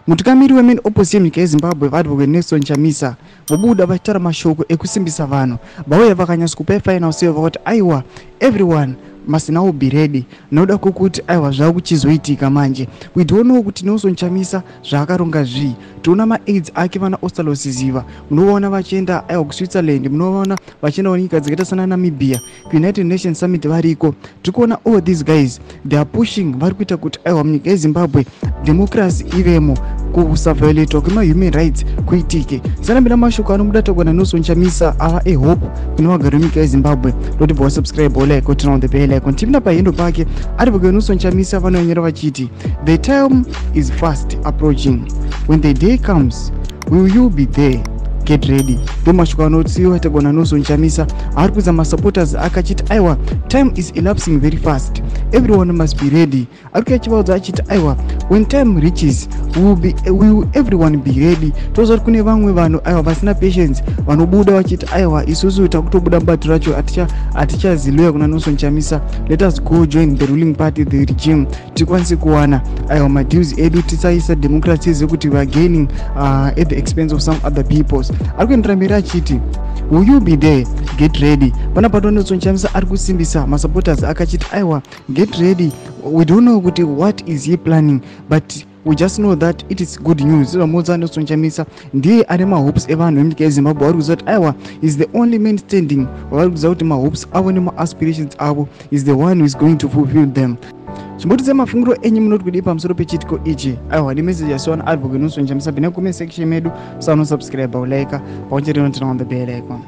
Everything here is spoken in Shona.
Mutungamiri wemain opposition munyika yeZimbabwe vaadvocate Nelson Chamisa vobuda vachitaura mashoko ekusimbisa vanhu vauya vakanyatsokupa final say vakati aiwa everyone must now be ready noda kwokuti aiwa zvakuchizoitika manje. We don't know kuti Nelson Chamisa zvaakaronga zvii. Tiona ma-aids ake vana Ostalos Ziva munovaona vachienda aiwa kuSwitzerland, munovaona vachienda kunyika dzakaita sana Namibia United Nations Summit variko. Tiri kuona all these guys they are pushing, vari kuita kuti aiwa munyika yeZimbabwe democracy ivemo, kusaviolatewa kwema-human rights kuitike. Sanambira mashoko anobuda togona Nelson Chamisa ava hope kune vagari venyika yeZimbabwe. Ndotibva wasubscribe like turn on the bell icon. Tipinda pahendo pake advocate Nelson Chamisa vanonyora vachiti the time is fast approaching, when the day comes will you be there, get ready. Ndomashoko anotsiwa tagona Nelson Chamisa ari kuudza masupporters akachiti aiwa time is elapsing very fast, everyone must be ready. Ari kuchivaudza achiti aiwa when time reaches will everyone be ready. Toza kuti kune vamwe vanhu aiwa vasina patience vanobuda vachiti aiwa isusu takutobuda mubato racho atichaziloya kuna Nelson Chamisa, let us go join the ruling party, the regime, tikwanise kuwana aiwa madeals edu, tisaisa democracy zekuti we are gaining at the expense of some other peoples. Ari kuendera mberi achiti will you be there, get ready. Pana pato Nelson Chamisa ari kusimbisa masupporters akachiti aiwa get ready. We don't know kuti what is he planning, but we just know that it is good news. Zvamudza Nelson Chamisa ndiye ane mahopes evanhu vemunyika yeZimbabwe. Vari kuziva kuti aiwa is the only man standing. Vari kuziva kuti mahopes avo nema-aspirations avo is the one who is going to fulfill them. Chimbotidze mafungiro enyu munoti kudii pamusoro pechitiko ichi. Aiwa ndi message yasiwana advocate Nelson Chamisa. Bine comment section medu, musano subscribe, like, pauchiri on the bell icon.